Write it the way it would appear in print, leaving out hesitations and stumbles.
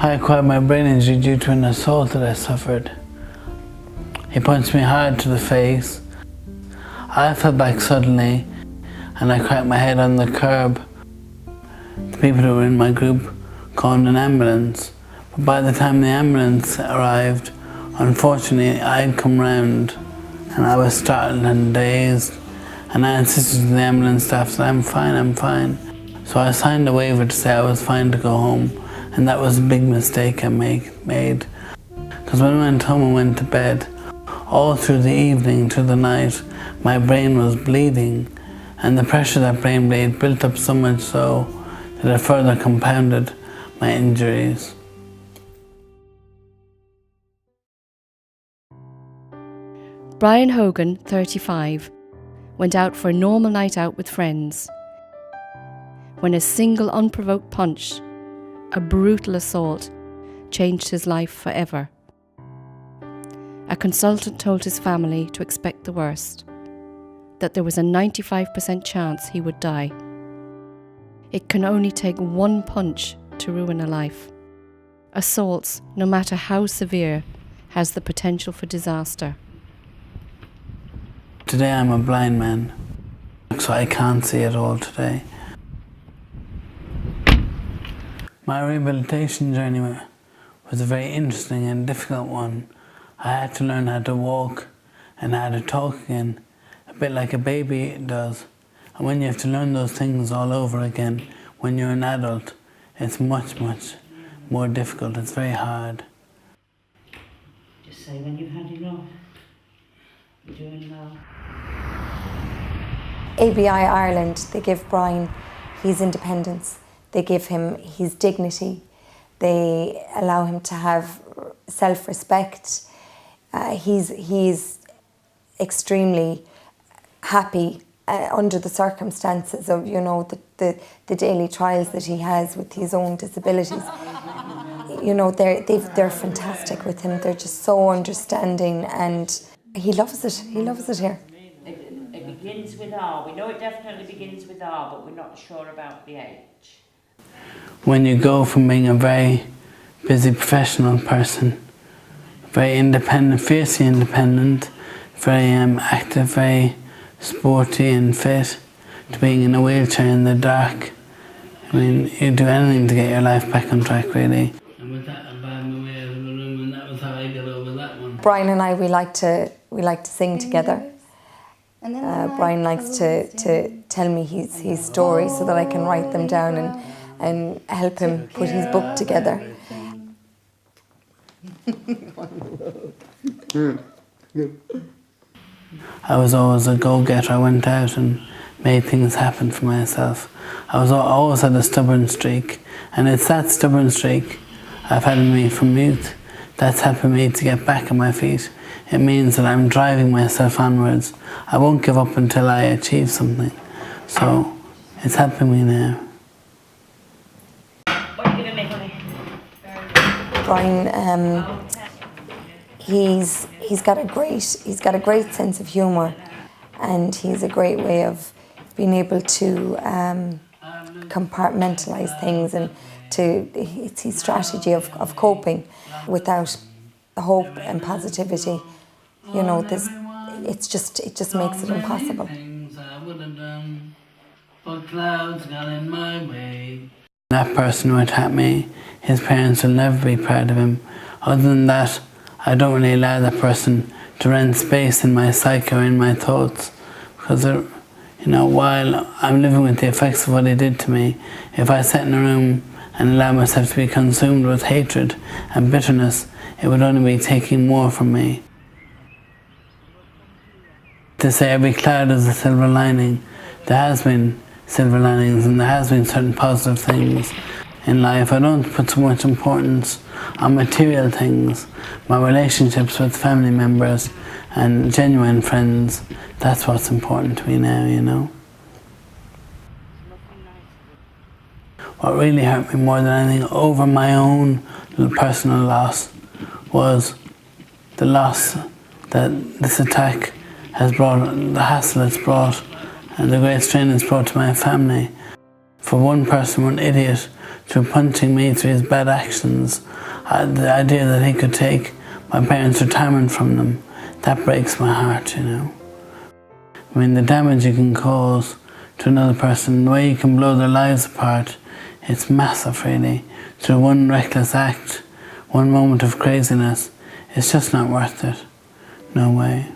I acquired my brain injury due to an assault that I suffered. He punched me hard to the face. I fell back suddenly and I cracked my head on the curb. The people who were in my group called an ambulance, but by the time the ambulance arrived, unfortunately I had come round and I was startled and dazed, and I insisted to the ambulance staff that I'm fine. So I signed a waiver to say I was fine to go home, and that was a big mistake I made. Because when I went home and went to bed, all through the evening, through the night, my brain was bleeding, and the pressure that brain bleed built up so much so that it further compounded my injuries. Brian Hogan, 35, went out for a normal night out with friends when a single unprovoked punch, a brutal assault, changed his life forever. A consultant told his family to expect the worst, that there was a 95% chance he would die. It can only take one punch to ruin a life. Assaults, no matter how severe, has the potential for disaster. Today I'm a blind man, so I can't see at all today. My rehabilitation journey was a very interesting and difficult one. I had to learn how to walk and how to talk again, a bit like a baby does. And when you have to learn those things all over again, when you're an adult, it's much more difficult. It's very hard. Just say when you've had enough. You're doing well. ABI Ireland, they give Brian his independence, they give him his dignity, they allow him to have self-respect. He's extremely happy under the circumstances of, you know, the daily trials that he has with his own disabilities. You know, they're fantastic with him. They're just so understanding, and he loves it. He loves it here. It begins with R. We know it definitely begins with R, but we're not sure about the H. When you go from being a very busy professional person, very independent, fiercely independent, very active, very sporty and fit, to being in a wheelchair in the dark, I mean, you do anything to get your life back on track, really. And with that, I banged my way out of the room, and that was how I got over that one. Brian and I, we like to sing together. Brian likes to tell me his stories so that I can write them down and help him put his book together. I was always a go-getter. I went out and made things happen for myself. I always had a stubborn streak, and it's that stubborn streak I've had in me from youth that's helping me to get back on my feet. It means that I'm driving myself onwards. I won't give up until I achieve something. So it's helping me now. What are you going to make, honey? Brian, he's got a great sense of humour, and he's a great way of being able to compartmentalise things, and it's his strategy of coping without hope and positivity. You know, it just makes it impossible. That person who attacked me, his parents will never be proud of him. Other than that, I don't really allow that person to rent space in my psyche or in my thoughts, because you know, while I'm living with the effects of what he did to me, if I sat in a room and allowed myself to be consumed with hatred and bitterness, it would only be taking more from me. To say every cloud is a silver lining, there has been silver linings and there has been certain positive things in life. I don't put so much importance on material things. My relationships with family members and genuine friends, that's what's important to me now, you know. What really hurt me more than anything over my own personal loss was the loss that this attack has brought, the hassle it's brought, and the great strain it's brought to my family. For one person, one idiot, through punching me through his bad actions, the idea that he could take my parents' retirement from them, that breaks my heart, you know. I mean, the damage you can cause to another person, the way you can blow their lives apart, it's massive, really. Through one reckless act, one moment of craziness, it's just not worth it. No way.